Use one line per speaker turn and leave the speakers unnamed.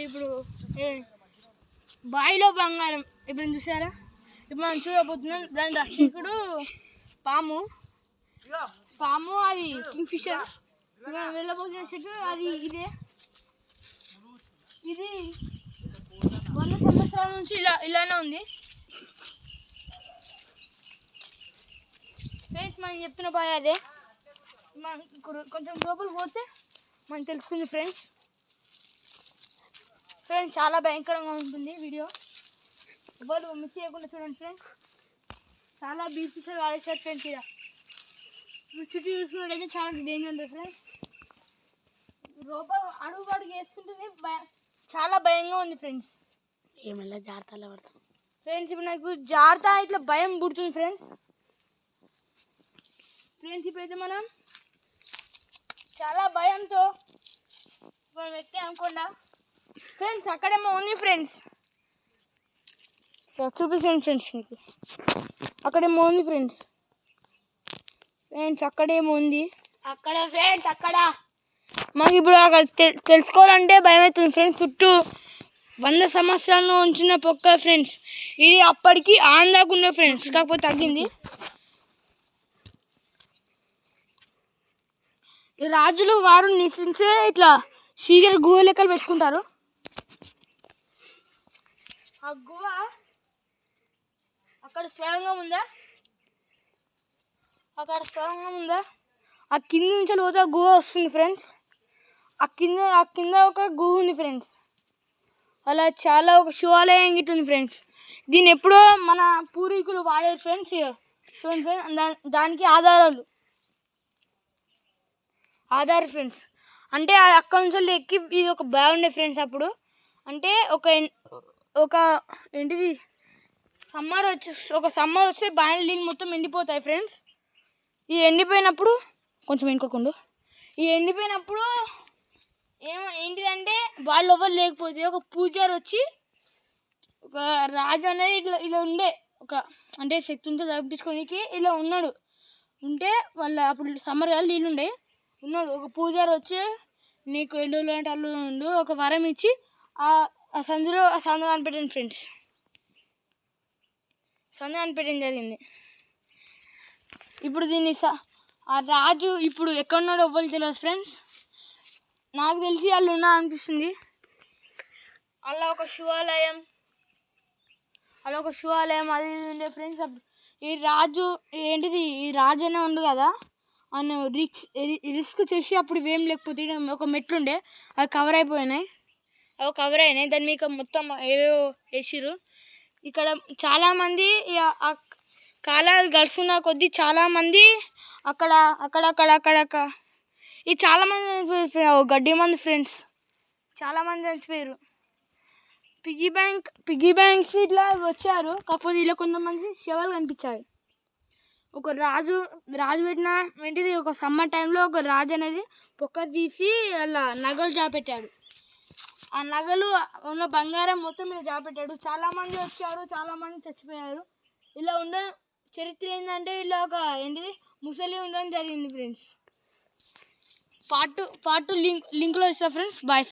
ఇప్పుడు బావిలో బంగారం ఇప్పుడు చూసారా, ఇప్పుడు మనం చూడబోతున్నాం. దాని రక్షకుడు పాము. అది కింగ్ ఫిషర్. వెళ్ళబోతున్న చెట్టు అది ఇదే. ఇది 100 సంవత్సరాల నుంచి ఇలానే ఉంది ఫ్రెండ్స్. మనం చెప్తున్న బాయ్ అదే. మనం కొంచెం లోపలికి పోతే మనకు తెలుస్తుంది ఫ్రెండ్స్. చాలా భయంకరంగా ఉంటుంది వీడియో. ఎవరు మిస్ చేయకుండా చూడండి ఫ్రెండ్స్. చాలా బ్యూటిఫుల్ వాడేసారు ఫ్రెండ్స్. ఇలా చుట్టూ చూసుకున్నట్టయితే చాలా డేంజర్ ఉంటుంది ఫ్రెండ్స్. లోపల అడుగు వేస్తుంటేనే చాలా భయంగా ఉంది ఫ్రెండ్స్.
ఏమన్నా జాగ్రత్తగా పడతాం
ఫ్రెండ్స్. ఇప్పుడు నాకు జాగ్రత్త ఇట్లా భయం పుడుతుంది ఫ్రెండ్స్. ఇప్పుడైతే మనం చాలా భయంతో మనం ఎక్కే అనుకోండా ఫ్రెండ్స్. అక్కడేమో ఉంది ఫ్రెండ్స్, చూపిస్తాను ఫ్రెండ్స్ మీకు. అక్కడేమో ఉంది ఫ్రెండ్స్. అక్కడేమో ఉంది అక్కడ ఫ్రెండ్స్. అక్కడ మాకు ఇప్పుడు అక్కడ తెలుసుకోవాలంటే భయం అవుతుంది ఫ్రెండ్స్. చుట్టూ 100 సంవత్సరాలను ఉంచిన పొక్క ఫ్రెండ్స్. ఇది అప్పటికి ఆందాకున్న ఫ్రెండ్స్, కాకపోతే తగ్గింది. రాజులు వారు నివసించే ఇట్లా సీజర్ గుహ లెక్కలు పెట్టుకుంటారు. ఆ గుహ అక్కడ స్వయంగా ఉందా, ఆ కింద నుంచి పోతే గుహ వస్తుంది ఫ్రెండ్స్. ఆ కింద ఒక గుహ ఉంది ఫ్రెండ్స్. అలా చాలా ఒక శివాలయం గిట్ట ఉంది ఫ్రెండ్స్. దీన్ని ఎప్పుడో మన పూర్వీకులు వాడారు ఫ్రెండ్స్. చూడండి ఫ్రెండ్స్, దానికి ఆధారం ఫ్రెండ్స్. అంటే అక్కడ నుంచి ఎక్కి ఇది ఒక బాగుండే ఫ్రెండ్స్. అప్పుడు అంటే ఒక ఏంటిది సమ్మర్ వస్తే బావి నీళ్ళు మొత్తం ఎండిపోతాయి ఫ్రెండ్స్. ఈ ఎండిపోయినప్పుడు కొంచెం ఎండుకోకుండా ఏంటిదంటే వాళ్ళు ఎవరు లేకపోతే ఒక పూజారి వచ్చి, ఒక రాజు అనేది ఇలా ఉండే అంటే శక్తితో తప్పించుకోనికి ఇలా ఉంటే వాళ్ళ అప్పుడు సమ్మర్ కాదు నీళ్ళు ఉన్నాడు. ఒక పూజారి వచ్చి నీకు ఎల్లు లాంటి అల్లు ఉండు ఒక వరం ఇచ్చి ఆ సందులో కనిపెట్టింది ఫ్రెండ్స్. కనిపెట్టడం జరిగింది. ఇప్పుడు దీన్ని ఆ రాజు ఇప్పుడు ఎక్కడున్నాడో ఎవ్వరు తెలియదు ఫ్రెండ్స్. నాకు తెలిసి వాళ్ళు అనిపిస్తుంది. అలా ఒక శివాలయం అది ఉండే ఫ్రెండ్స్. ఈ రాజు అనే ఉండు కదా, ఆయన రిస్క్ చేసి అప్పుడు ఏం లేకపోతే ఒక మెట్లుండే అవి కవర్ అయినాయి. దాని మీకు మొత్తం ఏవేవో వేసిర్రు. ఇక్కడ చాలామంది కాలాలు గడుస్తున్న కొద్దీ చాలామంది అక్కడ ఈ చాలామంది గడ్డి మంది ఫ్రెండ్స్ చాలామంది చచ్చిపోయారు. పిగ్గీ బ్యాంక్స్ ఇట్లా వచ్చారు, కాకపోతే ఇలా కొంతమంది శవాలు కనిపించాయి. ఒక రాజు పెట్టిన ఏంటిది, ఒక సమ్మర్ టైంలో ఒక రాజు అనేది పొక్క తీసి అలా నగలు జాపెట్టాడు. ఆ నగలు ఉన్న బంగారం మొత్తం ఇలా జాపెట్టాడు. చాలామంది వచ్చారు, చాలామంది చచ్చిపోయారు. ఇలా ఉన్న చరిత్ర ఏంటంటే ఇలా ఒక ముసలి ఉండడం జరిగింది ఫ్రెండ్స్. పార్ట్ లింక్లో ఇస్తా ఫ్రెండ్స్. బాయ్.